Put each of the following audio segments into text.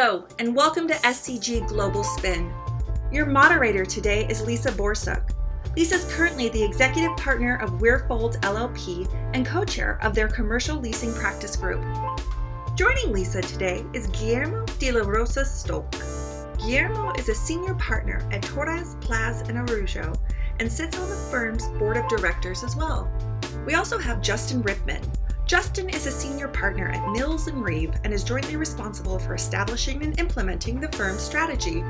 Hello, and welcome to SCG Global Spin. Your moderator today is Lisa Borsook. Lisa is currently the executive partner of WeirFoulds LLP and co-chair of their commercial leasing practice group. Joining Lisa today is Guillermo de la Rosa Stolk. Guillermo is a senior partner at Torres, Plaz, and Araujo and sits on the firm's board of directors as well. We also have Justin Ripman. Justin is a senior partner at Mills and Reeve and is jointly responsible for establishing and implementing the firm's strategy.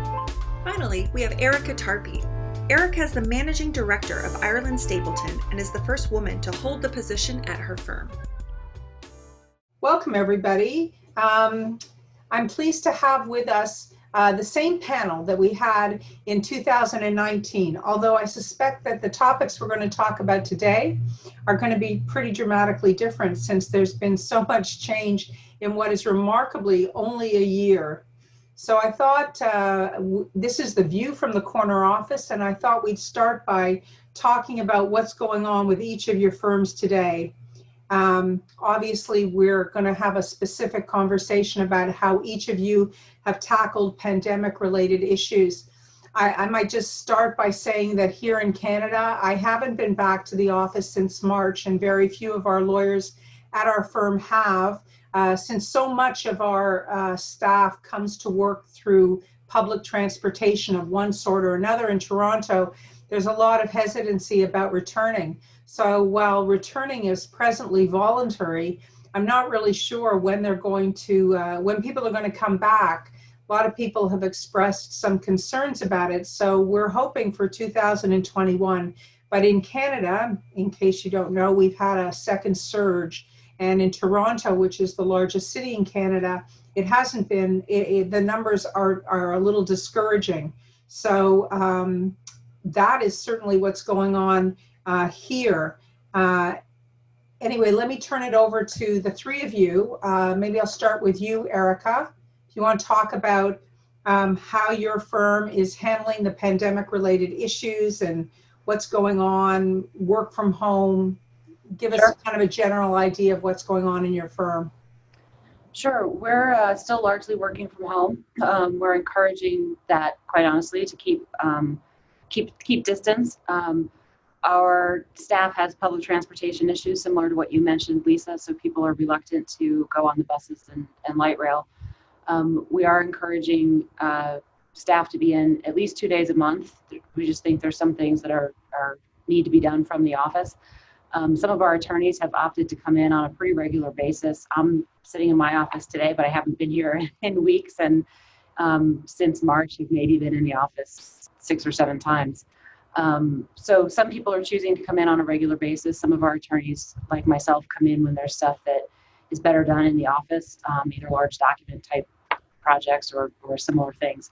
Finally, we have Erica Tarpey. Erica is the managing director of Ireland Stapleton and is the first woman to hold the position at her firm. Welcome, everybody. I'm pleased to have with us the same panel that we had in 2019, although I suspect that the topics we're going to talk about today are going to be pretty dramatically different since there's been so much change in what is remarkably only a year. So I thought this is the view from the corner office, and I thought we'd start by talking about what's going on with each of your firms today. Obviously, we're going to have a specific conversation about how each of you have tackled pandemic-related issues. I might just start by saying that here in Canada, I haven't been back to the office since March, and very few of our lawyers at our firm have, since so much of our staff comes to work through public transportation of one sort or another in Toronto. There's a lot of hesitancy about returning. So while returning is presently voluntary, I'm not really sure when they're going to, when people are going to come back. A lot of people have expressed some concerns about it. So we're hoping for 2021. But in Canada, in case you don't know, we've had a second surge. And in Toronto, which is the largest city in Canada, it hasn't been, the numbers are a little discouraging. So that is certainly what's going on here. Anyway, let me turn it over to the three of you. Maybe I'll start with you, Erica. If you want to talk about how your firm is handling the pandemic-related issues and what's going on, work from home, give us kind of a general idea of what's going on in your firm. Sure, we're still largely working from home. We're encouraging that, quite honestly, to keep distance. Our staff has public transportation issues similar to what you mentioned, Lisa, so people are reluctant to go on the buses and light rail. We are encouraging staff to be in at least 2 days a month. We just think there's some things that are need to be done from the office. Some of our attorneys have opted to come in on a pretty regular basis. I'm sitting in my office today, but I haven't been here in weeks, and since March, I've maybe been in the office 6 or 7 times. So some people are choosing to come in on a regular basis. Some of our attorneys, like myself, come in when there's stuff that is better done in the office, either large document type projects or similar things.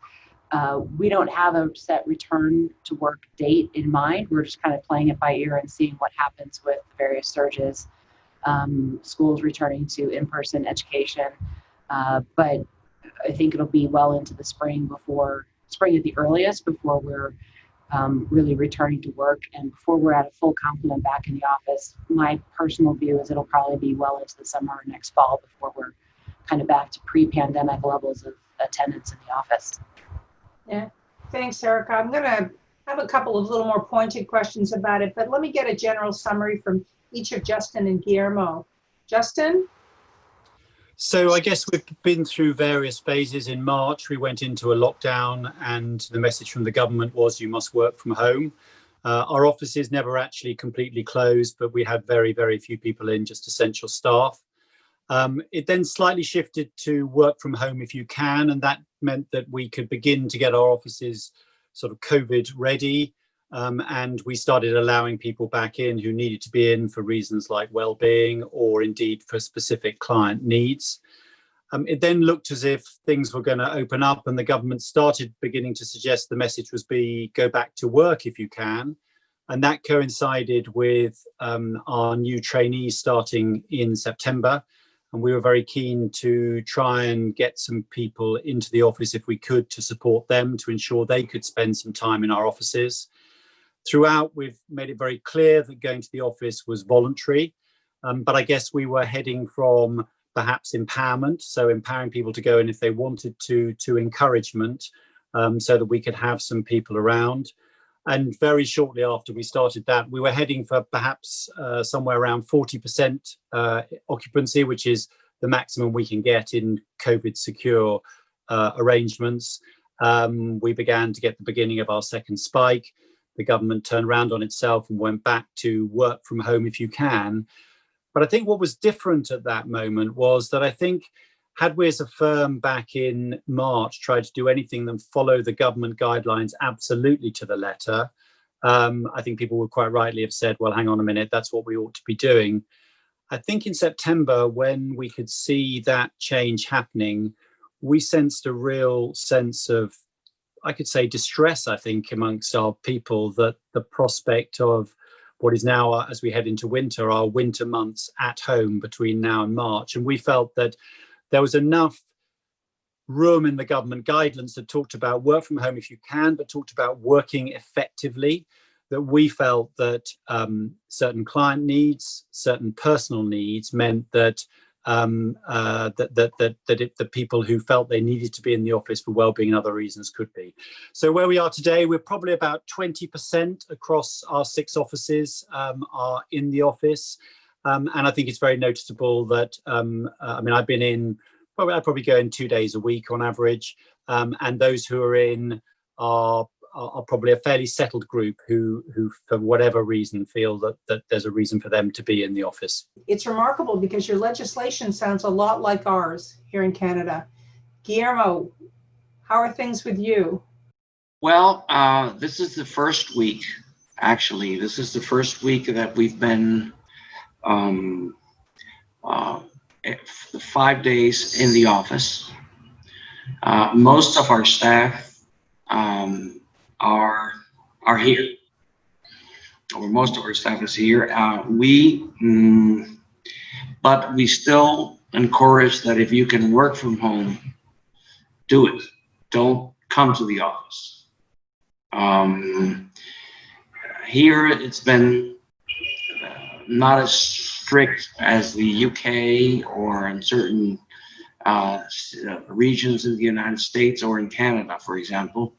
We don't have a set return to work date in mind. We're just kind of playing it by ear and seeing what happens with various surges, schools returning to in-person education. But I think it'll be well into the spring at the earliest, before we're really returning to work, and before we're at a full complement back in the office. My personal view is it'll probably be well into the summer or next fall before we're kind of back to pre-pandemic levels of attendance in the office. Yeah, thanks, Erica. I'm going to have a couple of little more pointed questions about it, but let me get a general summary from each of Justin and Guillermo. Justin? So I guess we've been through various phases. In March, we went into a lockdown, and the message from the government was you must work from home. Our offices never actually completely closed, but we had very, very few people in, just essential staff. It then slightly shifted to work from home if you can, and that meant that we could begin to get our offices sort of COVID ready. And we started allowing people back in who needed to be in for reasons like well-being or indeed for specific client needs. It then looked as if things were going to open up, and the government started beginning to suggest the message was go back to work if you can. And that coincided with our new trainees starting in September. And we were very keen to try and get some people into the office if we could, to support them, to ensure they could spend some time in our offices. Throughout, we've made it very clear that going to the office was voluntary, but I guess we were heading from perhaps empowerment, so empowering people to go in if they wanted to encouragement, so that we could have some people around. And very shortly after we started that, we were heading for perhaps somewhere around 40% occupancy, which is the maximum we can get in COVID secure arrangements. We began to get the beginning of our second spike. The government turned around on itself and went back to work from home if you can. But I think what was different at that moment was that I think had we as a firm back in March tried to do anything than follow the government guidelines absolutely to the letter, I think people would quite rightly have said, well, hang on a minute, that's what we ought to be doing. I think in September, when we could see that change happening, we sensed a real sense of, I could say, distress, I think, amongst our people, that the prospect of what is now, as we head into winter, our winter months at home between now and March. And we felt that there was enough room in the government guidelines that talked about work from home if you can, but talked about working effectively, that we felt that certain client needs, certain personal needs meant that the people who felt they needed to be in the office for well-being and other reasons could be. So where we are today, we're probably about 20% across our 6 offices are in the office. And I think it's very noticeable that, I mean, I've been in, I probably go in 2 days a week on average. And those who are in are probably a fairly settled group who for whatever reason feel that there's a reason for them to be in the office. It's remarkable because your legislation sounds a lot like ours here in Canada. Guillermo, how are things with you? Well, this is the first week, actually. This is the first week that we've been the 5 days in the office. Most of our staff are here, or most of our staff is here. But we still encourage that if you can work from home, do it. Don't come to the office. Here it's been not as strict as the UK or in certain regions in the United States or in Canada, for example.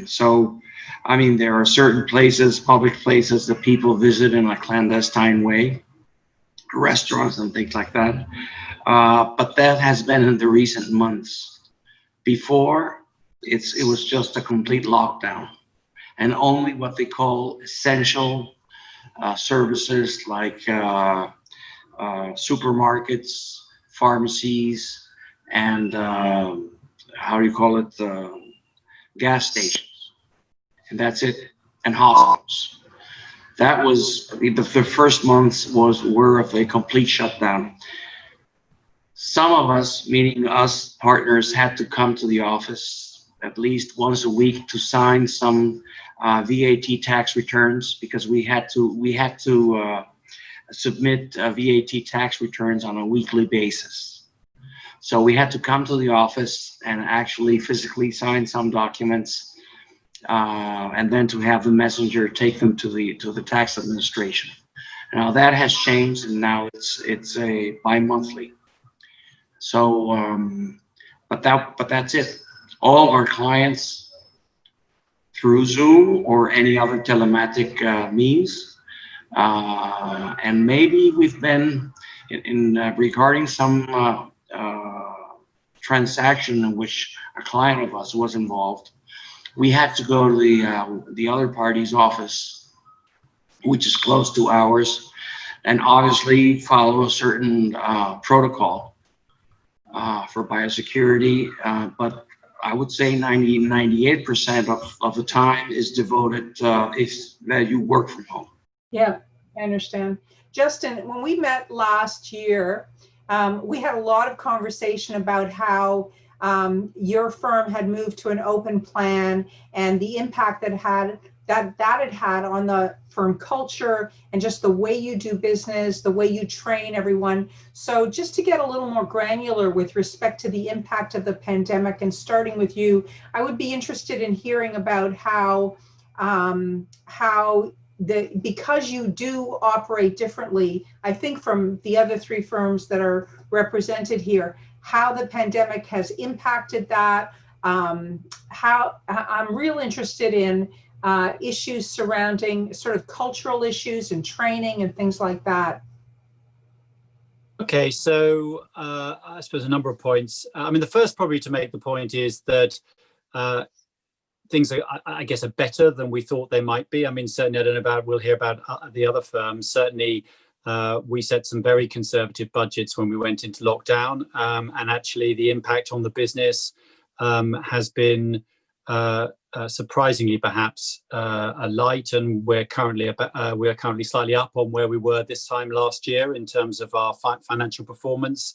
So, I mean, there are certain places, public places that people visit in a clandestine way, restaurants and things like that. But that has been in the recent months. Before, it was just a complete lockdown, and only what they call essential services like supermarkets, pharmacies, and how do you call it? Gas stations, and that's it, and hospitals. That was the first months were of a complete shutdown. Some of us, meaning us partners, had to come to the office at least once a week to sign some VAT tax returns, because we had to submit VAT tax returns on a weekly basis. So we had to come to the office and actually physically sign some documents, and then to have the messenger take them to the tax administration. Now that has changed, and now it's a bi-monthly. So, but that's it. All our clients through Zoom or any other telematic means, and maybe we've been in regarding some transaction in which a client of us was involved. We had to go to the other party's office, which is close to ours, and obviously follow a certain protocol for biosecurity. But I would say 98% of the time is devoted is that you work from home. Yeah, I understand. Justin, when we met last year, we had a lot of conversation about how your firm had moved to an open plan and the impact that it had on the firm culture and just the way you do business, the way you train everyone. So just to get a little more granular with respect to the impact of the pandemic, and starting with you, I would be interested in hearing about how because you do operate differently, I think from the other three firms that are represented here, how the pandemic has impacted that. How I'm real interested in issues surrounding sort of cultural issues and training and things like that. Okay, so I suppose a number of points. I mean, the first probably to make the point is that things are, I guess, are better than we thought they might be. I mean, certainly, I don't know about, we'll hear about the other firms. Certainly, we set some very conservative budgets when we went into lockdown, and actually the impact on the business has been surprisingly perhaps light, and we're currently slightly up on where we were this time last year in terms of our financial performance.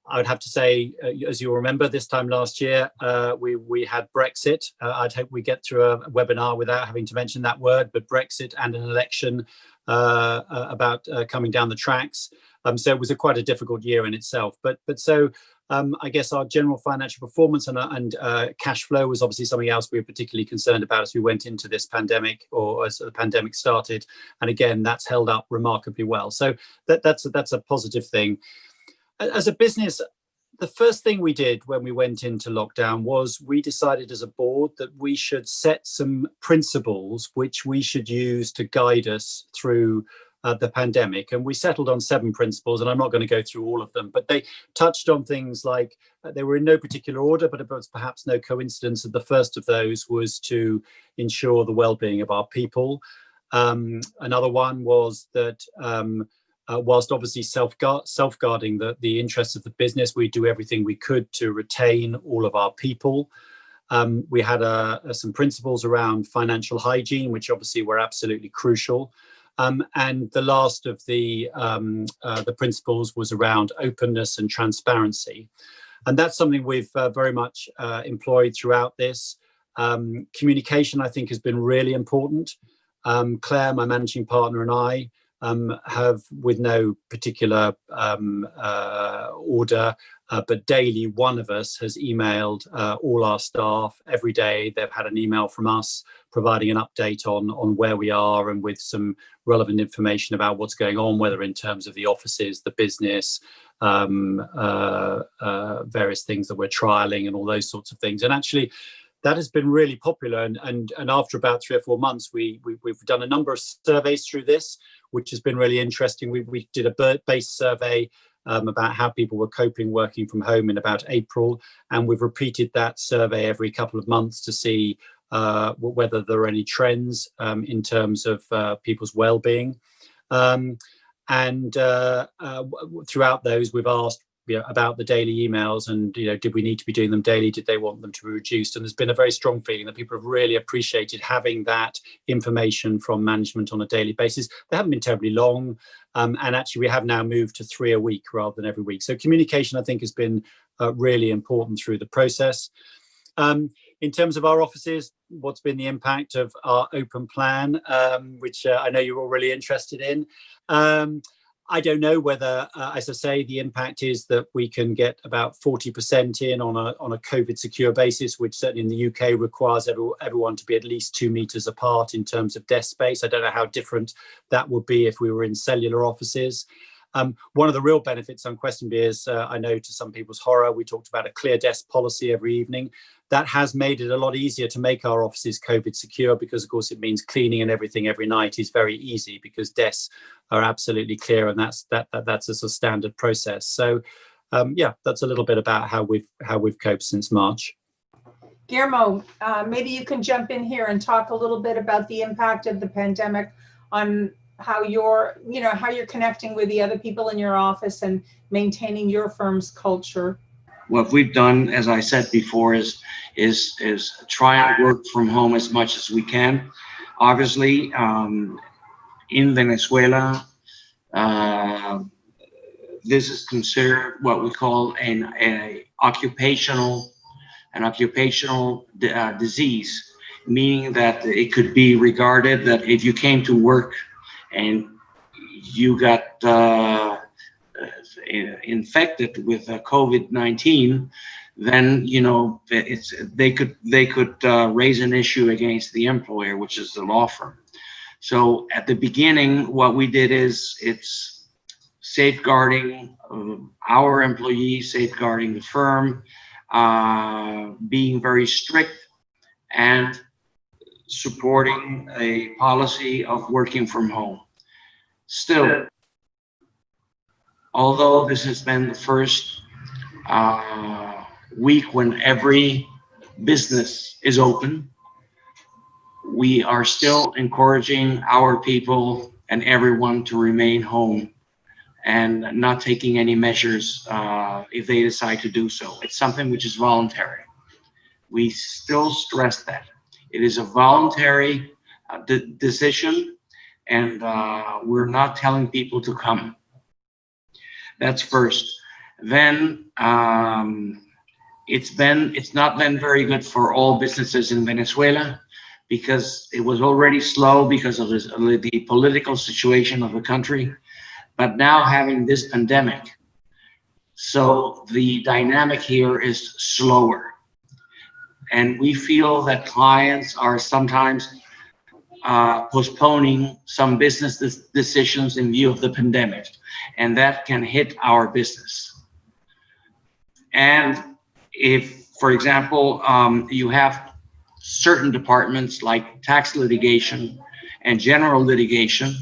I would have to say, as you'll remember, this time last year, we had Brexit. I'd hope we get through a webinar without having to mention that word, but Brexit and an election about coming down the tracks. So it was quite a difficult year in itself. But so I guess our general financial performance and cash flow was obviously something else we were particularly concerned about as we went into this pandemic, or as the pandemic started. And again, that's held up remarkably well. So that's a positive thing. As a business, the first thing we did when we went into lockdown was we decided as a board that we should set some principles which we should use to guide us through the pandemic. And we settled on 7 principles, and I'm not going to go through all of them, but they touched on things like, they were in no particular order, but it was perhaps no coincidence that the first of those was to ensure the well-being of our people. Another one was that whilst obviously safeguarding the interests of the business, we do everything we could to retain all of our people. We had some principles around financial hygiene, which obviously were absolutely crucial. And the last of the principles was around openness and transparency. And that's something we've very much employed throughout this. Communication, I think, has been really important. Claire, my managing partner, and I have, with no particular order, but daily, one of us has emailed all our staff every day. They've had an email from us providing an update on where we are, and with some relevant information about what's going on, whether in terms of the offices, the business, various things that we're trialing, and all those sorts of things. And actually, that has been really popular. And after about 3 or 4 months, we've done a number of surveys through this, which has been really interesting. We did a based survey about how people were coping working from home in about April, and we've repeated that survey every couple of months to see whether there are any trends in terms of people's well-being. And throughout those, we've asked about the daily emails, and did we need to be doing them daily? Did they want them to be reduced? And there's been a very strong feeling that people have really appreciated having that information from management on a daily basis. They haven't been terribly long, and actually we have now moved to 3 a week rather than every week. So communication, I think, has been really important through the process. In terms of our offices, what's been the impact of our open plan, which I know you're all really interested in? I don't know whether, as I say, the impact is that we can get about 40% in on a COVID secure basis, which certainly in the UK requires everyone to be at least 2 meters apart in terms of desk space. I don't know how different that would be if we were in cellular offices. One of the real benefits, unquestionably, is I know to some people's horror, we talked about a clear desk policy every evening. That has made it a lot easier to make our offices COVID secure, because of course it means cleaning and everything every night is very easy, because desks are absolutely clear, and that's a sort of standard process. So yeah, that's a little bit about how we've coped since March. Guillermo, maybe you can jump in here and talk a little bit about the impact of the pandemic on how you're connecting with the other people in your office and maintaining your firm's culture. What we've done, as I said before, is try and work from home as much as we can. Obviously, in Venezuela, this is considered what we call an occupational disease, meaning that it could be regarded that if you came to work and you got infected with COVID-19, then they could raise an issue against the employer, which is the law firm. So at the beginning, what we did is it's safeguarding our employees, safeguarding the firm, being very strict, and supporting a policy of working from home. Still, although this has been the first week when every business is open, we are still encouraging our people and everyone to remain home and not taking any measures if they decide to do so. It's something which is voluntary. We still stress that. It is a voluntary decision, and we're not telling people to come. That's first. Then it's not been very good for all businesses in Venezuela, because it was already slow because of the political situation of the country, but now having this pandemic, so the dynamic here is slower. And we feel that clients are sometimes postponing some business decisions in view of the pandemic, and that can hit our business. And if, for example, you have certain departments like tax litigation and general litigation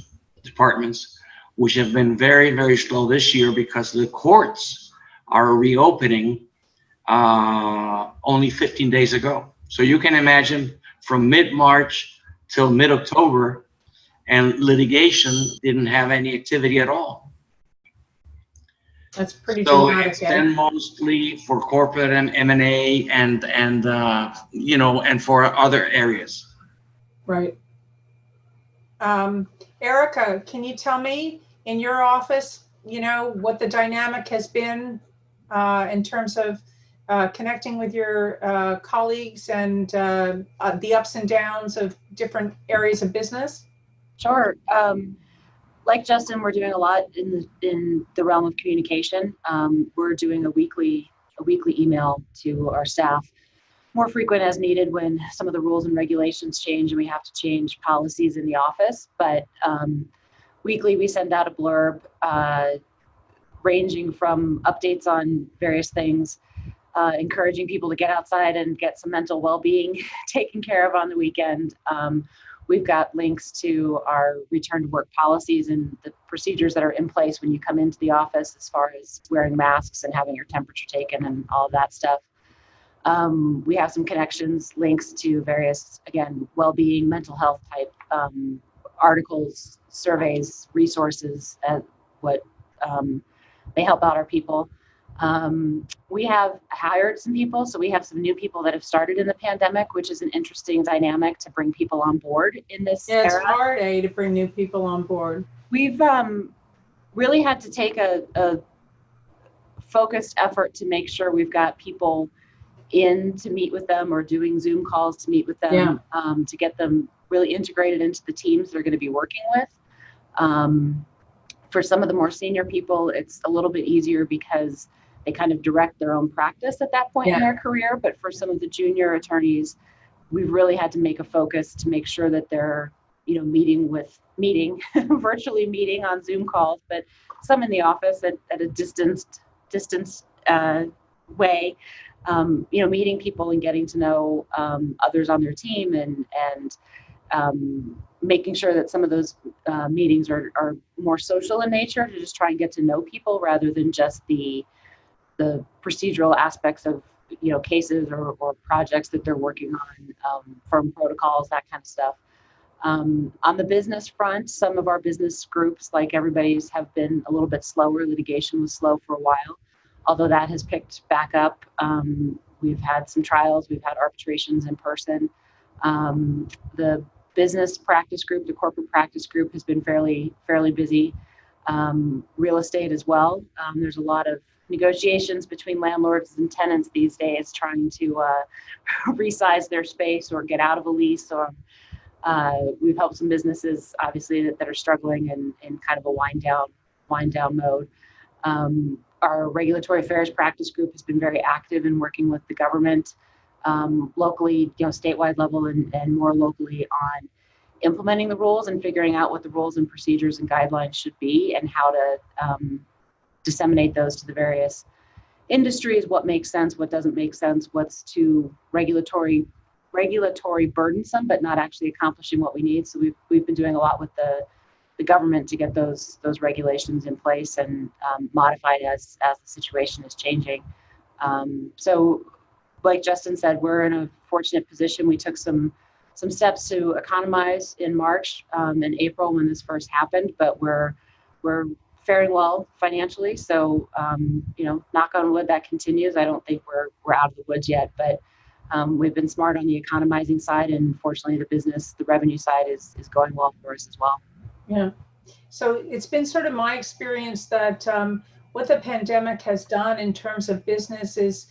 departments, which have been very, very slow this year because the courts are reopening only 15 days ago. So you can imagine from mid-March till mid-October, and litigation didn't have any activity at all. That's pretty So dramatic. it's been mostly for corporate and M&A and you know, and for other areas. Right. Erica, can you tell me in your office, you know, what the dynamic has been in terms of connecting with your colleagues and the ups and downs of different areas of business? Sure. Like Justin, we're doing a lot in the realm of communication. We're doing a weekly email to our staff, more frequent as needed when some of the rules and regulations change and we have to change policies in the office. But weekly we send out a blurb ranging from updates on various things, encouraging people to get outside and get some mental well-being taken care of on the weekend. We've got links to our return to work policies and the procedures that are in place when you come into the office, as far as wearing masks and having your temperature taken and all of that stuff. We have some connections, links to various, again, well-being, mental health type articles, surveys, resources, what they help out our people. We have hired some people, so we have some new people that have started in the pandemic, which is an interesting dynamic to bring people on board in this era. It's hard, to bring new people on board. We've really had to take a focused effort to make sure we've got people in to meet with them or doing Zoom calls to meet with them, to get them really integrated into the teams they're going to be working with. For some of the more senior people, it's a little bit easier because they kind of direct their own practice at that point in their career. But for some of the junior attorneys, we've really had to make a focus to make sure that they're, you know, virtually meeting on Zoom calls, but some in the office at a distance way, you know, meeting people and getting to know others on their team and making sure that some of those meetings are more social in nature, to just try and get to know people rather than just the procedural aspects of, you know, cases or projects that they're working on, firm protocols, that kind of stuff. On the business front, some of our business groups, like everybody's, have been a little bit slower. Litigation was slow for a while, although that has picked back up. We've had some trials, we've had arbitrations in person. The business practice group, the corporate practice group, has been fairly busy. Real estate as well. There's a lot of negotiations between landlords and tenants these days, trying to resize their space or get out of a lease. Or we've helped some businesses, obviously, that are struggling in kind of a wind down mode. Our regulatory affairs practice group has been very active in working with the government, locally, you know, statewide level and more locally, on implementing the rules and figuring out what the rules and procedures and guidelines should be, and how to disseminate those to the various industries, what makes sense, what doesn't make sense, what's too regulatory burdensome but not actually accomplishing what we need. So we've been doing a lot with the government to get those regulations in place and modified as the situation is changing. So like Justin said, we're in a fortunate position. We took some steps to economize in March and April when this first happened, but we're faring well financially. So, knock on wood, that continues. I don't think we're out of the woods yet, but we've been smart on the economizing side, and fortunately the revenue side is going well for us as well. Yeah. So it's been sort of my experience that what the pandemic has done in terms of business is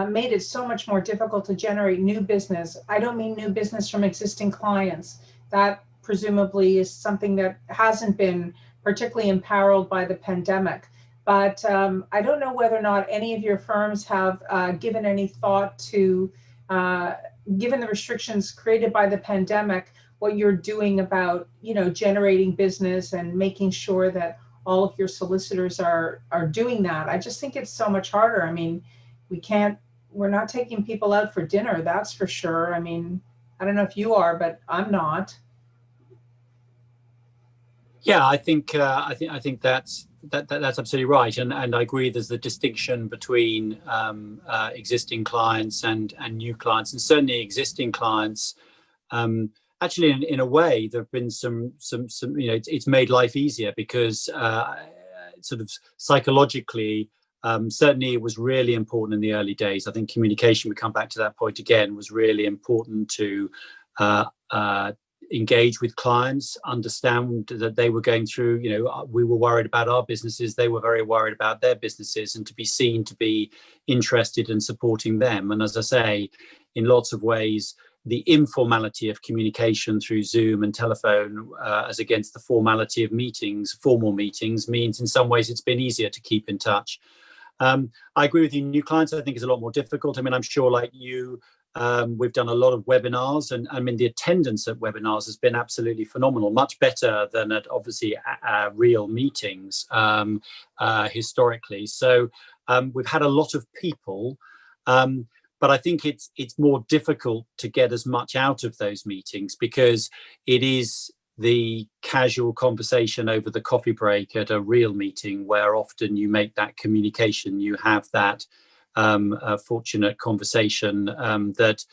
made it so much more difficult to generate new business. I don't mean new business from existing clients. That presumably is something that hasn't been particularly imperiled by the pandemic. But I don't know whether or not any of your firms have given any thought to, given the restrictions created by the pandemic, what you're doing about, generating business and making sure that all of your solicitors are doing that. I just think it's so much harder. I mean, we're not taking people out for dinner, that's for sure. I mean, I don't know if you are, but I'm not. Yeah, I think that's absolutely right, and I agree. There's the distinction between existing clients and new clients, and certainly existing clients. Actually, in a way, there have been some it's made life easier because sort of psychologically, certainly it was really important in the early days. I think communication, we come back to that point again, was really important to engage with clients, understand that they were going through, we were worried about our businesses, they were very worried about their businesses, and to be seen to be interested in supporting them. And as I say, in lots of ways, the informality of communication through Zoom and telephone as against the formality of formal meetings, means in some ways it's been easier to keep in touch. I agree with you, new clients, I think is a lot more difficult. I mean, I'm sure like you, we've done a lot of webinars, and I mean, the attendance at webinars has been absolutely phenomenal, much better than at obviously real meetings historically. So we've had a lot of people, but I think it's more difficult to get as much out of those meetings because it is the casual conversation over the coffee break at a real meeting where often you make that communication, you have that fortunate conversation that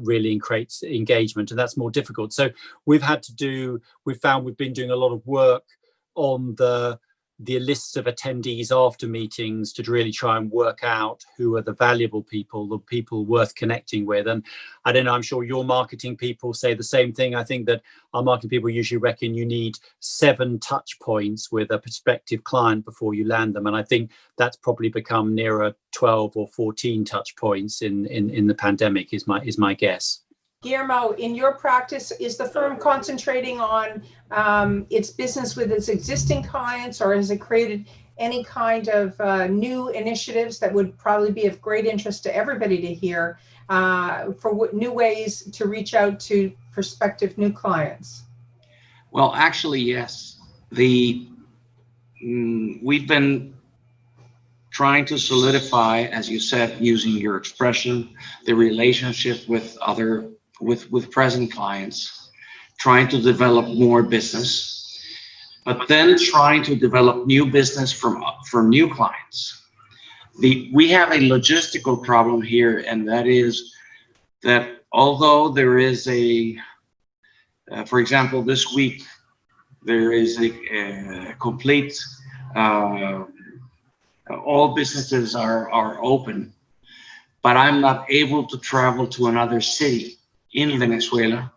really creates engagement, and that's more difficult. So we've found we've been doing a lot of work on the lists of attendees after meetings to really try and work out who are the valuable people, the people worth connecting with. And I don't know, I'm sure your marketing people say the same thing. I think that our marketing people usually reckon you need 7 touch points with a prospective client before you land them. And I think that's probably become nearer 12 or 14 touch points in the pandemic is my guess. Guillermo, in your practice, is the firm concentrating on its business with its existing clients, or has it created any kind of new initiatives that would probably be of great interest to everybody to hear for new ways to reach out to prospective new clients? Well, actually, yes. We've been trying to solidify, as you said, using your expression, the relationship with present clients, trying to develop more business, but then trying to develop new business from new clients. We have a logistical problem here, and that is that although there is for example, this week, there is a complete, all businesses are open, but I'm not able to travel to another city in Venezuela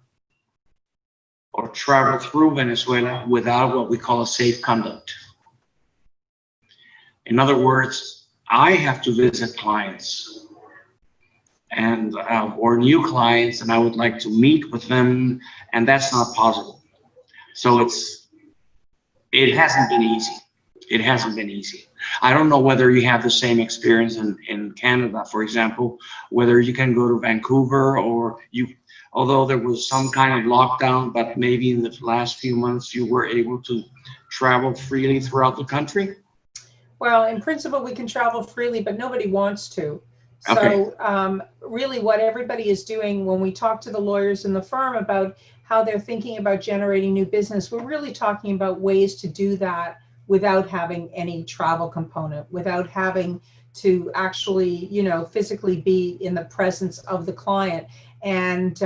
or travel through Venezuela without what we call a safe conduct. In other words, I have to visit clients and or new clients, and I would like to meet with them, and that's not possible. So it hasn't been easy. It hasn't been easy. I don't know whether you have the same experience in Canada, for example, whether you can go to Vancouver or although there was some kind of lockdown, but maybe in the last few months you were able to travel freely throughout the country? Well, in principle, we can travel freely, but nobody wants to. Okay. So really what everybody is doing when we talk to the lawyers in the firm about how they're thinking about generating new business, we're really talking about ways to do that without having any travel component, without having to actually, physically be in the presence of the client. And,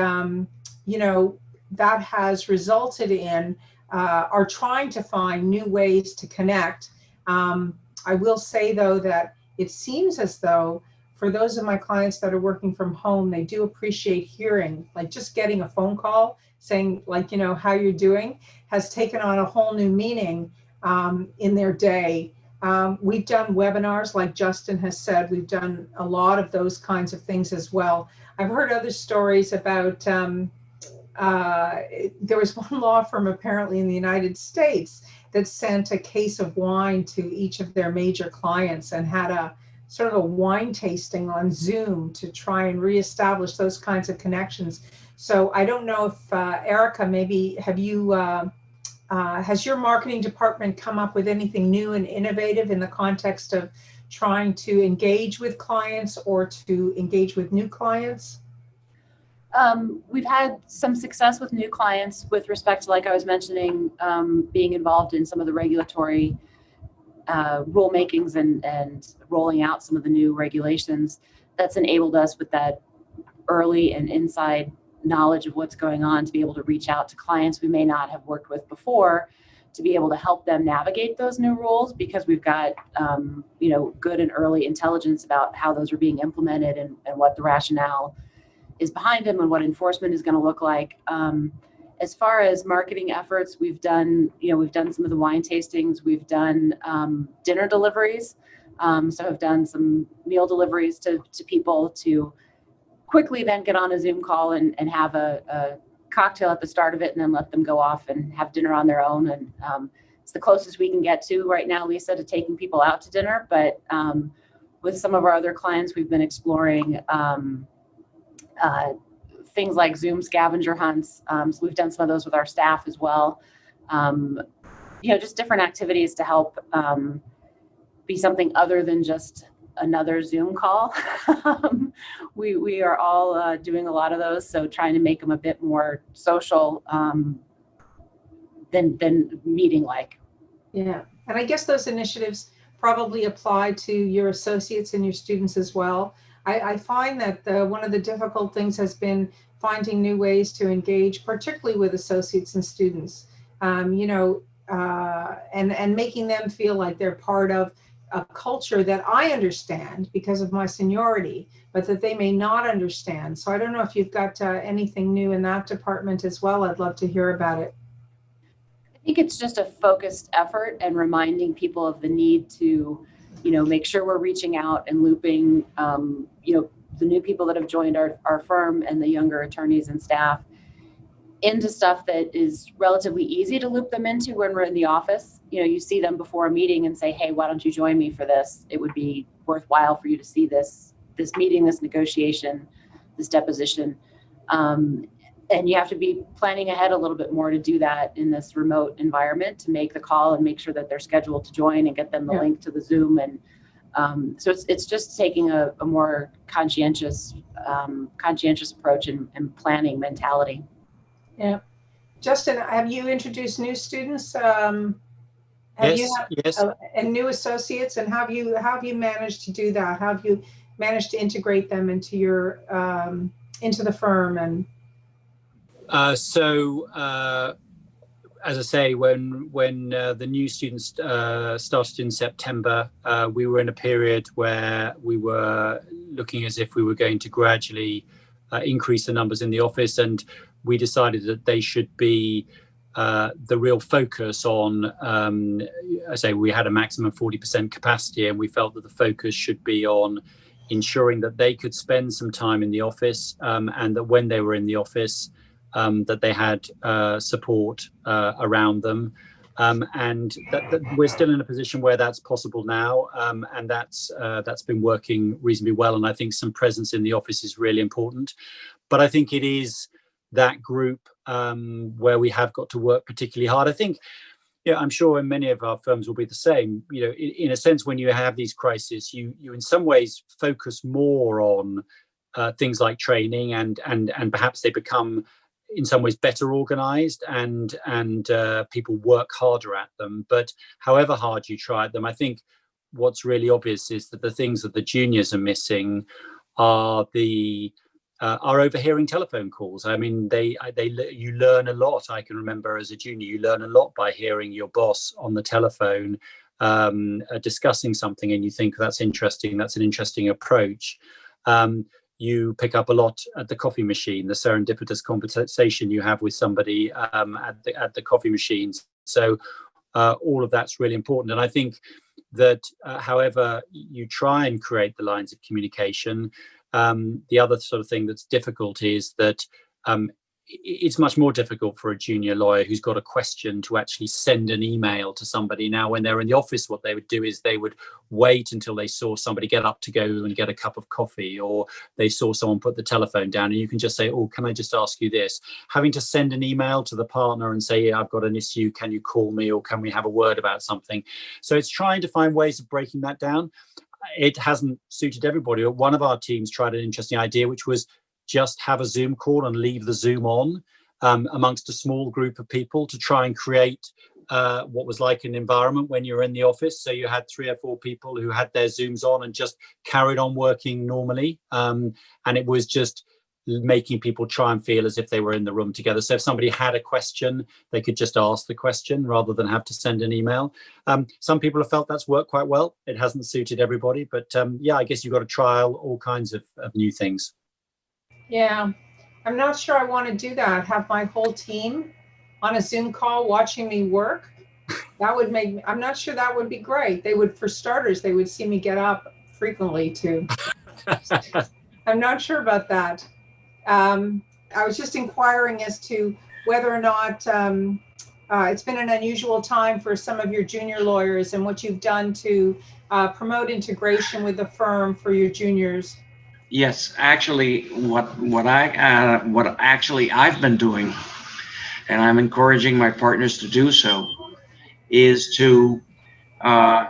that has resulted in are trying to find new ways to connect. I will say, though, that it seems as though for those of my clients that are working from home, they do appreciate hearing, like just getting a phone call saying, like, how you're doing has taken on a whole new meaning in their day. We've done webinars, like Justin has said. We've done a lot of those kinds of things as well. I've heard other stories about, there was one law firm apparently in the United States that sent a case of wine to each of their major clients and had a sort of a wine tasting on Zoom to try and reestablish those kinds of connections. So I don't know if Erica, maybe have you, has your marketing department come up with anything new and innovative in the context of trying to engage with clients or to engage with new clients? We've had some success with new clients with respect to, like I was mentioning, being involved in some of the regulatory rulemakings and rolling out some of the new regulations. That's enabled us with that early and inside knowledge of what's going on to be able to reach out to clients we may not have worked with before, to be able to help them navigate those new rules, because we've got good and early intelligence about how those are being implemented and what the rationale is behind them and what enforcement is going to look like. As far as marketing efforts, we've done some of the wine tastings, we've done dinner deliveries. So I've done some meal deliveries to people to quickly then get on a Zoom call and have a cocktail at the start of it, and then let them go off and have dinner on their own. And it's the closest we can get to right now, Lisa, to taking people out to dinner. But with some of our other clients, we've been exploring things like Zoom scavenger hunts. So we've done some of those with our staff as well. Just different activities to help be something other than just another Zoom call. We are all doing a lot of those, so trying to make them a bit more social than meeting-like. Yeah, and I guess those initiatives probably apply to your associates and your students as well. I find that one of the difficult things has been finding new ways to engage, particularly with associates and students, and making them feel like they're part of a culture that I understand because of my seniority, but that they may not understand. So I don't know if you've got anything new in that department as well. I'd love to hear about it. I think it's just a focused effort and reminding people of the need to make sure we're reaching out and looping, the new people that have joined our firm and the younger attorneys and staff into stuff that is relatively easy to loop them into when we're in the office. You see them before a meeting and say, hey, why don't you join me for this? It would be worthwhile for you to see this meeting, this negotiation, this deposition. And you have to be planning ahead a little bit more to do that in this remote environment, to make the call and make sure that they're scheduled to join and get them the link to the Zoom. And so it's just taking a more conscientious approach and planning mentality. Yeah. Justin, have you introduced new students? Yes. And new associates, and how have you managed to do that? How have you managed to integrate them into your into the firm? And as I say, when the new students started in September, we were in a period where we were looking as if we were going to gradually increase the numbers in the office, and we decided that they should be the real focus on, I say we had a maximum 40% capacity, and we felt that the focus should be on ensuring that they could spend some time in the office, and that when they were in the office, that they had support around them, and that we're still in a position where that's possible now, and that's been working reasonably well. And I think some presence in the office is really important. But I think it is that group where we have got to work particularly hard. I think, yeah, I'm sure in many of our firms will be the same. You know, in a sense, when you have these crises, you in some ways focus more on things like training, and perhaps they become in some ways better organized, and people work harder at them. But however hard you try at them, I think what's really obvious is that the things that the juniors are missing are overhearing telephone calls. I mean, you learn a lot. I can remember as a junior, you learn a lot by hearing your boss on the telephone discussing something, and you think that's interesting. That's an interesting approach. You pick up a lot at the coffee machine, the serendipitous conversation you have with somebody at the coffee machines. So all of that's really important. And I think that however you try and create the lines of communication, the other sort of thing that's difficult is that it's much more difficult for a junior lawyer who's got a question to actually send an email to somebody. Now, when they're in the office, what they would do is they would wait until they saw somebody get up to go and get a cup of coffee, or they saw someone put the telephone down, and you can just say, oh, can I just ask you this? Having to send an email to the partner and say, yeah, I've got an issue, can you call me, or can we have a word about something? So it's trying to find ways of breaking that down. It hasn't suited everybody. One of our teams tried an interesting idea, which was just have a Zoom call and leave the Zoom on amongst a small group of people to try and create what was like an environment when you're in the office. So you had 3 or 4 people who had their Zooms on and just carried on working normally. And it was just making people try and feel as if they were in the room together. So if somebody had a question, they could just ask the question rather than have to send an email. Some people have felt that's worked quite well. It hasn't suited everybody, but yeah, I guess you've got to trial all kinds of new things. Yeah, I'm not sure I want to do that. Have my whole team on a Zoom call watching me work. That would make me, I'm not sure that would be great. They would, for starters, they would see me get up frequently too. I'm not sure about that. I was just inquiring as to whether or not it's been an unusual time for some of your junior lawyers, and what you've done to promote integration with the firm for your juniors. Yes, actually, what actually I've been doing, and I'm encouraging my partners to do so, is to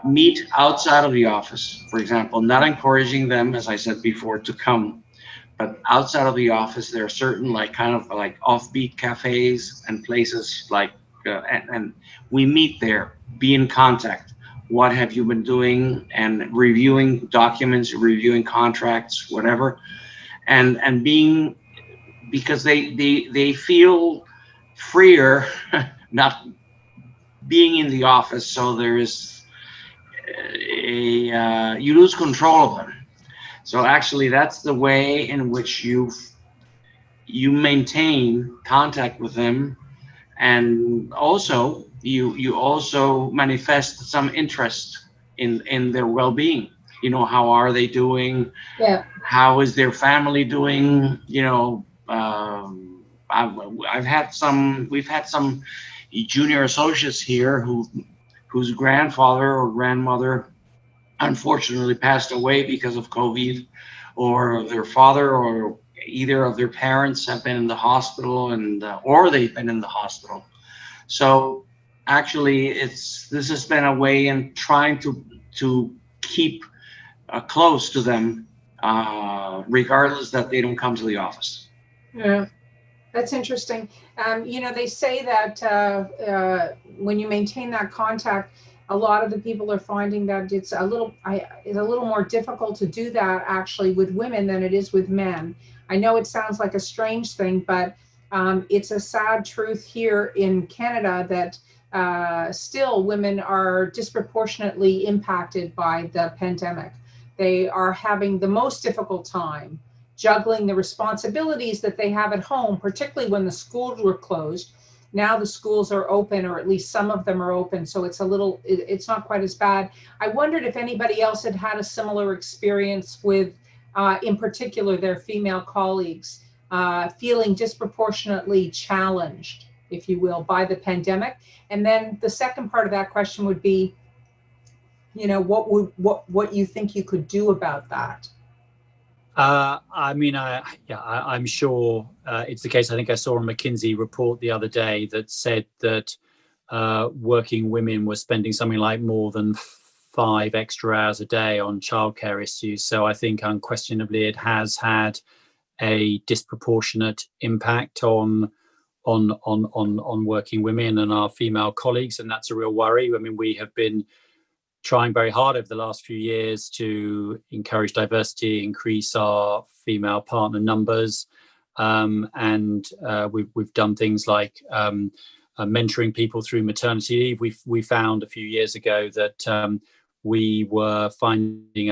meet outside of the office. For example, not encouraging them, as I said before, to come, but outside of the office, there are certain kind of offbeat cafes and places and we meet there, be in contact. What have you been doing? And reviewing documents, reviewing contracts, whatever, and being, because they feel freer not being in the office. So there is you lose control of them. So actually, that's the way in which you maintain contact with them, and also you also manifest some interest in their well-being. You know, how are they doing? Yeah. How is their family doing? You know, we've had some junior associates here whose grandfather or grandmother unfortunately passed away because of COVID, or their father or either of their parents have been in the hospital, and or they've been in the hospital. So actually, this has been a way in trying to keep close to them, regardless that they don't come to the office. Yeah, that's interesting. You know, they say that when you maintain that contact, a lot of the people are finding that it's a little more difficult to do that actually with women than it is with men. I know it sounds like a strange thing, but it's a sad truth here in Canada that still women are disproportionately impacted by the pandemic. They are having the most difficult time juggling the responsibilities that they have at home, particularly when the schools were closed. Now the schools are open, or at least some of them are open, so it's not quite as bad. I wondered if anybody else had had a similar experience with, in particular, their female colleagues feeling disproportionately challenged, if you will, by the pandemic. And then the second part of that question would be, you know, what you think you could do about that? I'm sure it's the case. I think I saw a McKinsey report the other day that said that working women were spending something like more than 5 extra hours a day on childcare issues. So I think unquestionably it has had a disproportionate impact on working women and our female colleagues, and that's a real worry. I mean, we have been trying very hard over the last few years to encourage diversity, increase our female partner numbers, and we've done things like mentoring people through maternity leave. We found a few years ago that we were finding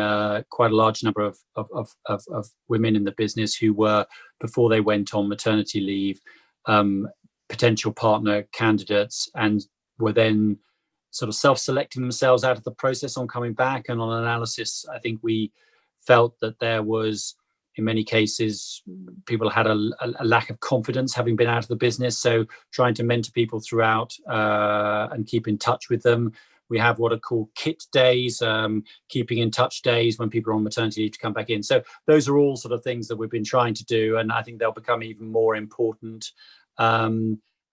quite a large number of women in the business who were, before they went on maternity leave, potential partner candidates, and were then sort of self-selecting themselves out of the process on coming back. And on analysis, I think we felt that there was, in many cases, people had a lack of confidence having been out of the business. So trying to mentor people throughout and keep in touch with them. We have what are called KIT days, keeping in touch days when people are on maternity leave to come back in. So those are all sort of things that we've been trying to do, and I think they'll become even more important.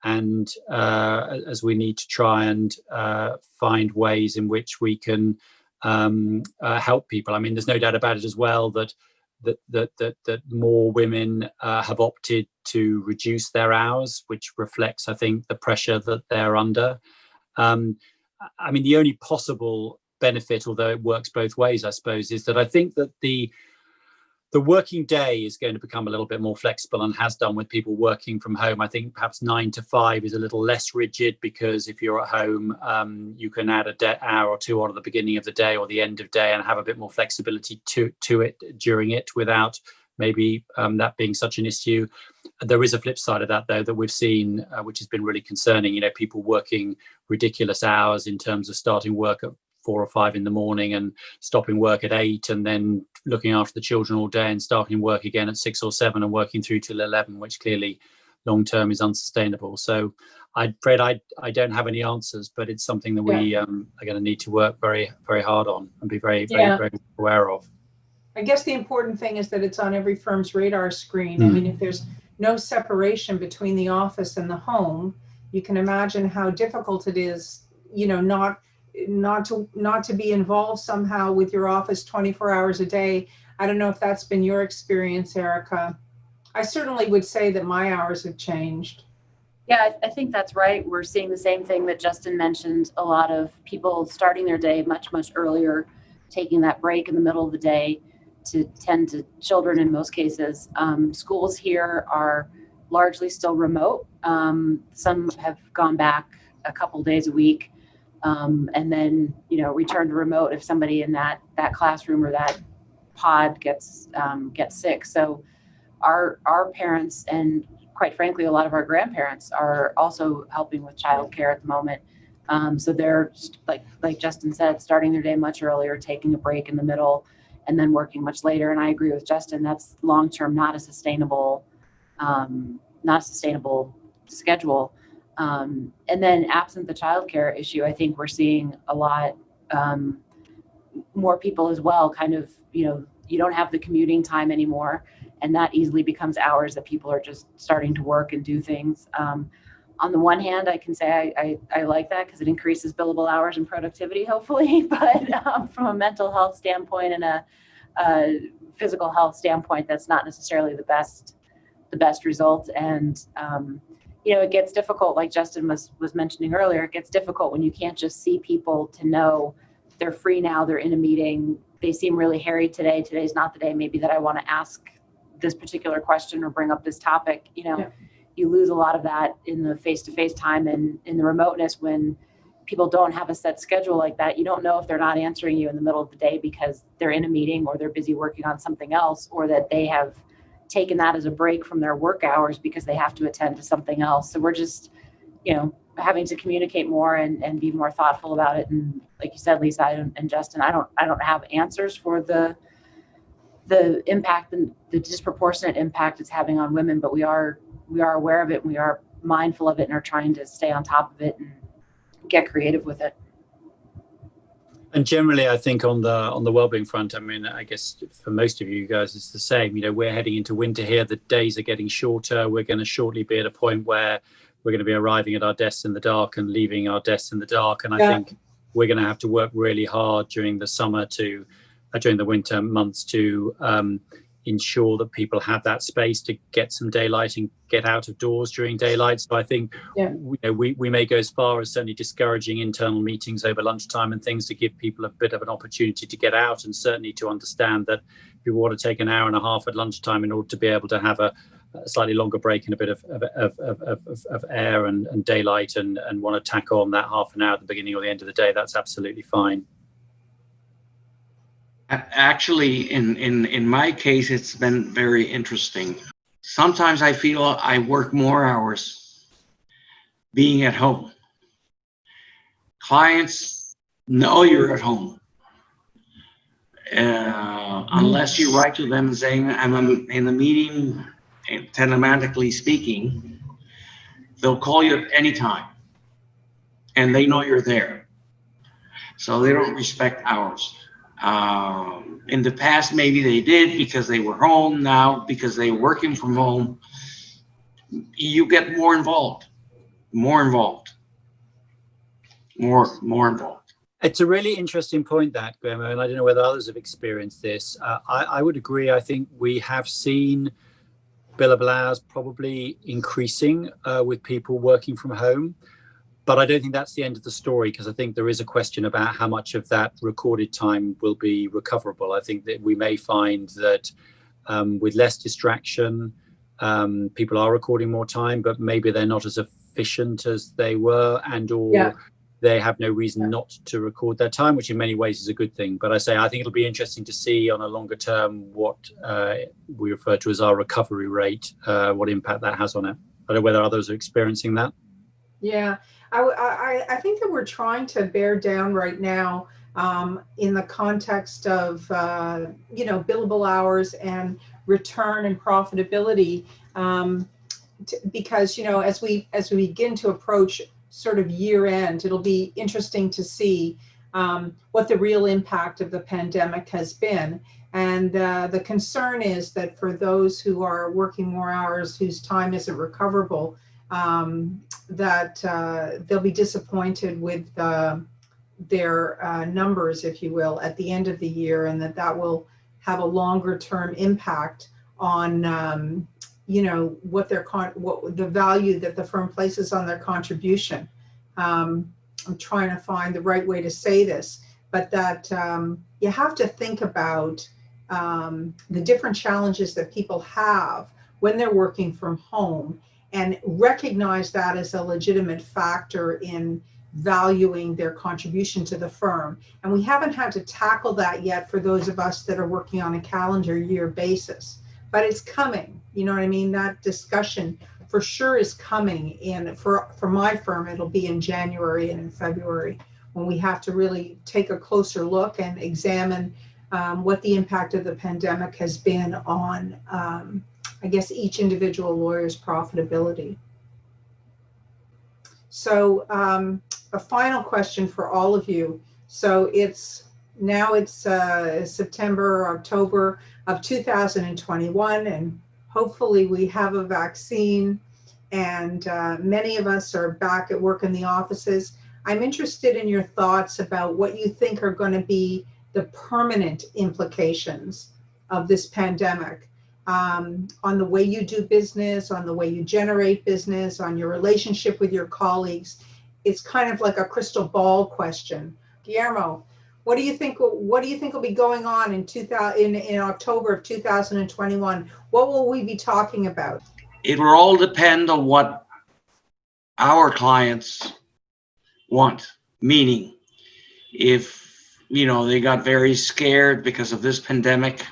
As we need to try and find ways in which we can help people. I mean, there's no doubt about it as well that more women have opted to reduce their hours, which reflects, I think, the pressure that they're under. I mean, the only possible benefit, although it works both ways, I suppose, is that I think that the working day is going to become a little bit more flexible, and has done with people working from home. I think perhaps 9 to 5 is a little less rigid, because if you're at home, you can add an hour or two on at the beginning of the day or the end of day and have a bit more flexibility to it during it without maybe that being such an issue. There is a flip side of that, though, that we've seen, which has been really concerning. You know, people working ridiculous hours in terms of starting work at 4 or 5 in the morning and stopping work at 8, and then looking after the children all day and starting work again at 6 or 7 and working through till 11, which clearly long term is unsustainable. So I'm afraid I don't have any answers, but it's something that we are going to need to work very, very hard on and be very aware of. I guess the important thing is that it's on every firm's radar screen. I mean, if there's no separation between the office and the home, you can imagine how difficult it is, you know, not to be involved somehow with your office 24 hours a day. I don't know if that's been your experience, Erica. I certainly would say that my hours have changed. Yeah, I think that's right. We're seeing the same thing that Justin mentioned. A lot of people starting their day much, much earlier, taking that break in the middle of the day to tend to children in most cases. Schools here are largely still remote. Some have gone back a couple days a week. And then, you know, return to remote if somebody in that classroom or that pod gets sick. So our parents, and quite frankly, a lot of our grandparents, are also helping with childcare at the moment. So they're, like Justin said, starting their day much earlier, taking a break in the middle, and then working much later. And I agree with Justin, that's long-term not a sustainable schedule. And then absent the childcare issue, I think we're seeing a lot more people as well, kind of, you know, you don't have the commuting time anymore, and that easily becomes hours that people are just starting to work and do things. On the one hand, I can say I like that because it increases billable hours and productivity, hopefully, but from a mental health standpoint and a physical health standpoint, that's not necessarily the best result. And you know, it gets difficult, like Justin was mentioning earlier, it gets difficult when you can't just see people to know they're free now, they're in a meeting, they seem really harried today, today's not the day maybe that I want to ask this particular question or bring up this topic. You know, you lose a lot of that in the face-to-face time, and in the remoteness when people don't have a set schedule like that. You don't know if they're not answering you in the middle of the day because they're in a meeting or they're busy working on something else, or that they have taken that as a break from their work hours because they have to attend to something else. So we're just, you know, having to communicate more and be more thoughtful about it. And like you said, Lisa and Justin, I don't have answers for the impact and the disproportionate impact it's having on women, but we are aware of it, and we are mindful of it, and are trying to stay on top of it and get creative with it. And generally, I think on the wellbeing front, I mean, I guess for most of you guys, it's the same. You know, we're heading into winter here. The days are getting shorter. We're going to shortly be at a point where we're going to be arriving at our desks in the dark and leaving our desks in the dark. And I think we're going to have to work really hard during the summer during the winter months to ensure that people have that space to get some daylight and get out of doors during daylight. So I think we may go as far as certainly discouraging internal meetings over lunchtime and things to give people a bit of an opportunity to get out, and certainly to understand that people want to take an hour and a half at lunchtime in order to be able to have a slightly longer break and a bit of air and daylight and want to tack on that half an hour at the beginning or the end of the day. That's absolutely fine. Actually, in my case, it's been very interesting. Sometimes I feel I work more hours being at home. Clients know you're at home. Unless you write to them saying, I'm in the meeting, telematically speaking, they'll call you at any time. And they know you're there. So they don't respect hours. In the past, maybe they did because they were home. Now, because they're working from home, you get more involved. It's a really interesting point, that, Guillermo, and I don't know whether others have experienced this. I would agree. I think we have seen billable hours probably increasing with people working from home. But I don't think that's the end of the story, because I think there is a question about how much of that recorded time will be recoverable. I think that we may find that with less distraction, people are recording more time, but maybe they're not as efficient as they were, or they have no reason not to record their time, which in many ways is a good thing. But I think it'll be interesting to see on a longer term what we refer to as our recovery rate, what impact that has on it. I don't know whether others are experiencing that. Yeah. I think that we're trying to bear down right now in the context of billable hours and return and profitability, because as we begin to approach sort of year end, it'll be interesting to see what the real impact of the pandemic has been. And the concern is that for those who are working more hours, whose time isn't recoverable, that they'll be disappointed with their numbers, if you will, at the end of the year, and that will have a longer term impact on what the value that the firm places on their contribution. I'm trying to find the right way to say this, but that you have to think about the different challenges that people have when they're working from home, and recognize that as a legitimate factor in valuing their contribution to the firm. And we haven't had to tackle that yet for those of us that are working on a calendar year basis, but it's coming. You know what I mean? That discussion for sure is coming. And for my firm, it'll be in January and in February, when we have to really take a closer look and examine what the impact of the pandemic has been on each individual lawyer's profitability. So a final question for all of you. So it's September, October of 2021, and hopefully we have a vaccine, and many of us are back at work in the offices. I'm interested in your thoughts about what you think are going to be the permanent implications of this pandemic. On the way you do business, on the way you generate business, on your relationship with your colleagues. It's kind of like a crystal ball question. Guillermo, what do you think will be going on in October of 2021? What will we be talking about? It will all depend on what our clients want. Meaning, if they got very scared because of this pandemic,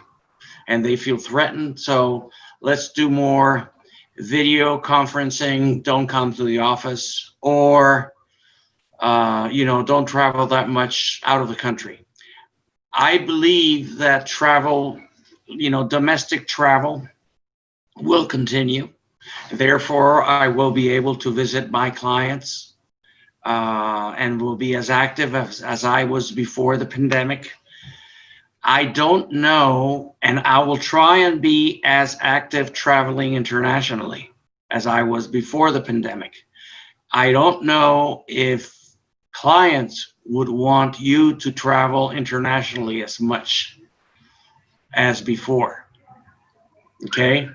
and they feel threatened, so let's do more video conferencing, don't come to the office, or don't travel that much out of the country. I believe that travel, domestic travel will continue. Therefore, I will be able to visit my clients and will be as active as I was before the pandemic. I don't know, and I will try and be as active traveling internationally as I was before the pandemic. I don't know if clients would want you to travel internationally as much as before. Okay.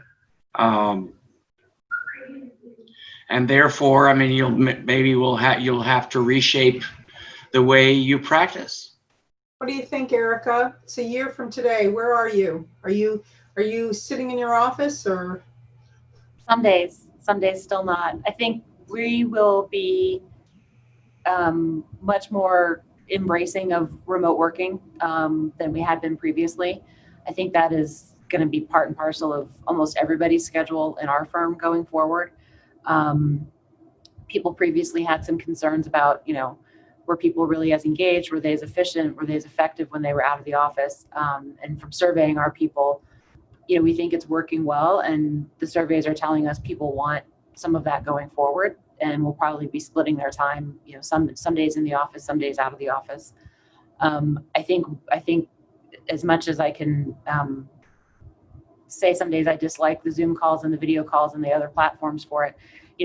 And therefore, I mean, you'll have to reshape the way you practice. What do you think, Erica? It's a year from today. Where are you? Are you sitting in your office, or? Some days still not. I think we will be much more embracing of remote working than we had been previously. I think that is going to be part and parcel of almost everybody's schedule in our firm going forward. People previously had some concerns about, were people really as engaged? Were they as efficient? Were they as effective when they were out of the office? And from surveying our people, we think it's working well, and the surveys are telling us people want some of that going forward, and we'll probably be splitting their time, some days in the office, some days out of the office. I think as much as I can say some days I dislike the Zoom calls and the video calls and the other platforms for it,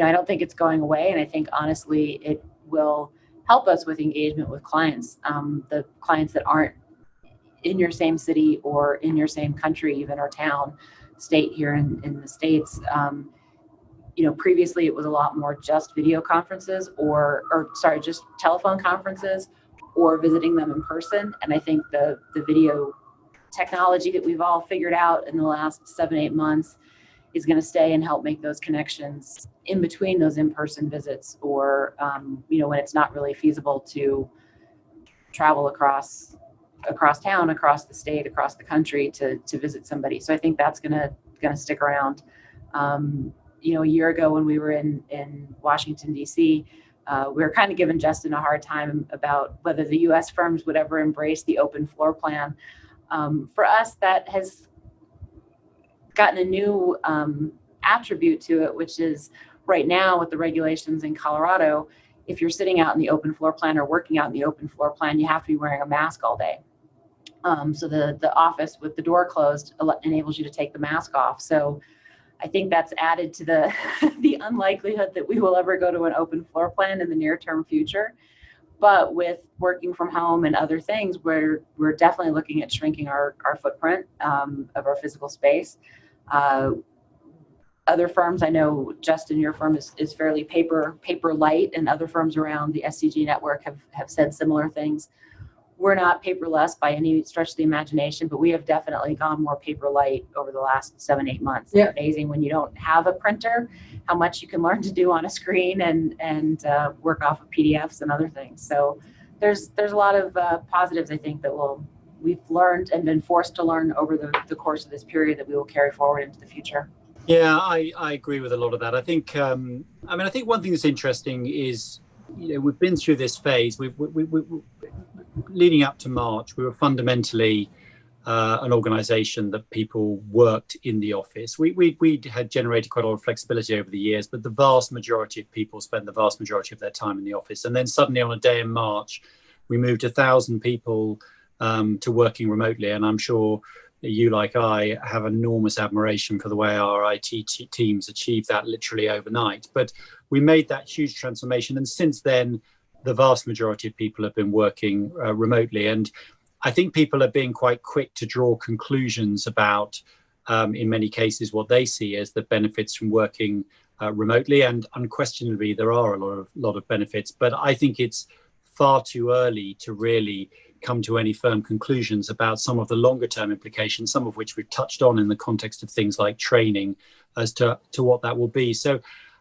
I don't think it's going away, and I think honestly it will help us with engagement with clients, the clients that aren't in your same city or in your same country, even, or town, state here in the States. Previously it was a lot more just video conferences just telephone conferences or visiting them in person. And I think the video technology that we've all figured out in the last 7-8 months is going to stay and help make those connections in between those in-person visits, or when it's not really feasible to travel across town, across the state, across the country to visit somebody. So I think that's gonna stick around. A year ago when we were in Washington, D.C., we were kind of giving Justin a hard time about whether the U.S. firms would ever embrace the open floor plan. For us, that has gotten a new attribute to it, which is right now with the regulations in Colorado, if you're sitting out in the open floor plan or working out in the open floor plan, you have to be wearing a mask all day. So the office with the door closed enables you to take the mask off. So I think that's added to the unlikelihood that we will ever go to an open floor plan in the near term future. But with working from home and other things, we're definitely looking at shrinking our footprint of our physical space. Other firms, I know, Justin, your firm is fairly paper light, and other firms around the SCG network have said similar things. We're not paperless by any stretch of the imagination, but we have definitely gone more paper light over the last 7-8 months. Yeah. It's amazing when you don't have a printer, how much you can learn to do on a screen and work off of PDFs and other things. So there's a lot of positives, I think, that we've learned and been forced to learn over the course of this period that we will carry forward into the future. Yeah, I agree with a lot of that. I think, I think one thing that's interesting is, we've been through this phase. We leading up to March, we were fundamentally an organization that people worked in the office. We had generated quite a lot of flexibility over the years, but the vast majority of people spent the vast majority of their time in the office. And then suddenly on a day in March, we moved 1,000 people to working remotely. And I'm sure you, like I, have enormous admiration for the way our IT teams achieved that literally overnight. But we made that huge transformation. And since then, the vast majority of people have been working remotely. And I think people are being quite quick to draw conclusions about, in many cases, what they see as the benefits from working remotely. And unquestionably, there are a lot of benefits. But I think it's far too early to really come to any firm conclusions about some of the longer term implications, some of which we've touched on in the context of things like training, as to what that will be. So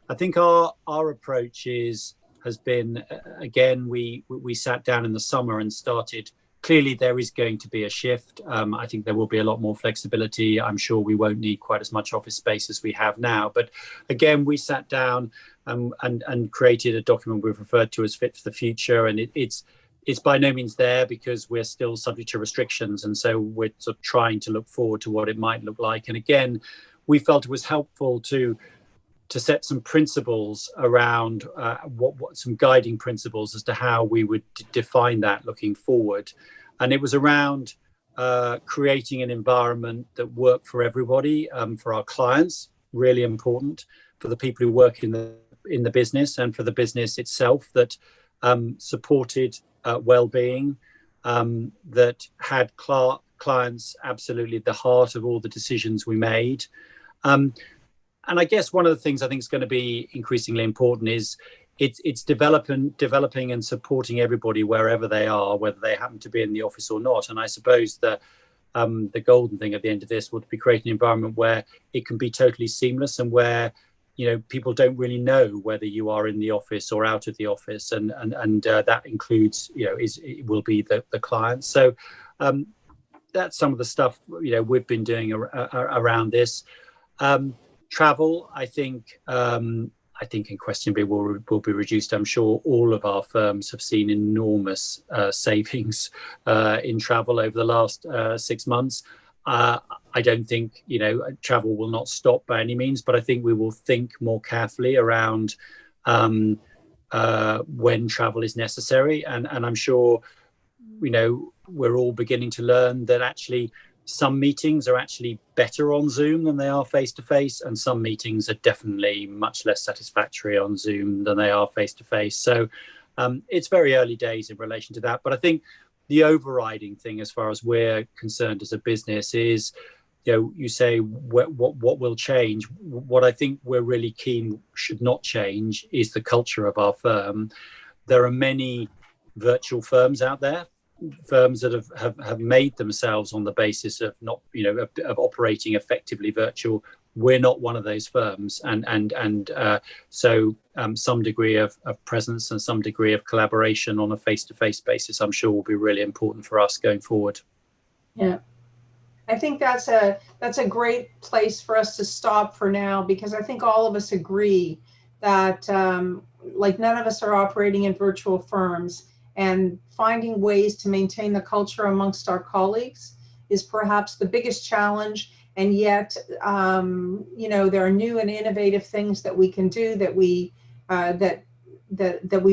I think our approach has been, again, we sat down in the summer and started. Clearly, there is going to be a shift. I think there will be a lot more flexibility. I'm sure we won't need quite as much office space as we have now. But again, we sat down and created a document we've referred to as Fit for the Future. And it's by no means there because we're still subject to restrictions. And so we're sort of trying to look forward to what it might look like. And again, we felt it was helpful to to set some principles around what some guiding principles as to how we would define that looking forward. And it was around creating an environment that worked for everybody, for our clients, really important, for the people who work in the business, and for the business itself, that supported well-being, that had clients absolutely at the heart of all the decisions we made. And I guess one of the things I think is going to be increasingly important is it's developing and supporting everybody wherever they are, whether they happen to be in the office or not. And I suppose that the golden thing at the end of this would be creating an environment where it can be totally seamless, and where, you know, people don't really know whether you are in the office or out of the office, and that includes, you know, it will be the clients. So that's some of the stuff, you know, we've been doing around this. Travel, I think unquestionably will be reduced. I'm sure all of our firms have seen enormous savings in travel over the last 6 months. I don't think, you know, travel will not stop by any means, but I think we will think more carefully around when travel is necessary. And I'm sure, you know, we're all beginning to learn that actually some meetings are actually better on Zoom than they are face-to-face, and some meetings are definitely much less satisfactory on Zoom than they are face-to-face. So it's very early days in relation to that. But I think the overriding thing, as far as we're concerned as a business, is, you know, you say what will change. What I think we're really keen should not change is the culture of our firm. There are many virtual firms out there, firms that have made themselves on the basis of not, you know, of operating effectively virtual. We're not one of those firms, and so some degree of presence and some degree of collaboration on a face-to-face basis, I'm sure, will be really important for us going forward. Yeah, I think that's a great place for us to stop for now, because I think all of us agree that like none of us are operating in virtual firms, and finding ways to maintain the culture amongst our colleagues is perhaps the biggest challenge. And yet, you know, there are new and innovative things that we can do that we've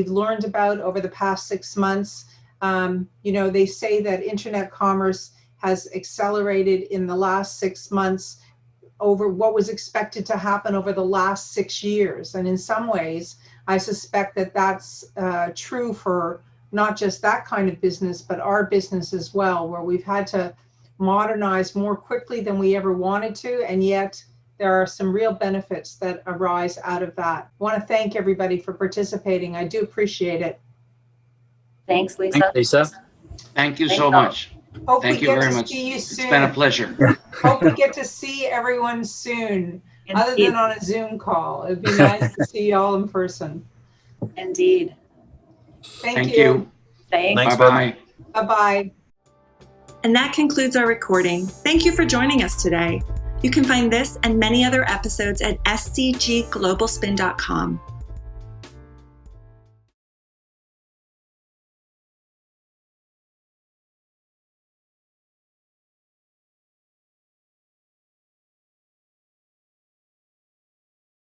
learned about over the past 6 months. You know, they say that internet commerce has accelerated in the last 6 months over what was expected to happen over the last 6 years. And in some ways, I suspect that that's true for not just that kind of business, but our business as well, where we've had to modernize more quickly than we ever wanted to, and yet there are some real benefits that arise out of that. I want to thank everybody for participating. I do appreciate it. Thanks, Lisa. Thanks, Lisa. Thank you so much. Hope Thank we you get very to much. see you It's soon. been a pleasure. Hope we get to see everyone soon, other than on a Zoom call. It'd be nice to see you all in person. Indeed. Thank you. Thanks. Bye-bye. Bye-bye. And that concludes our recording. Thank you for joining us today. You can find this and many other episodes at scgglobalspin.com.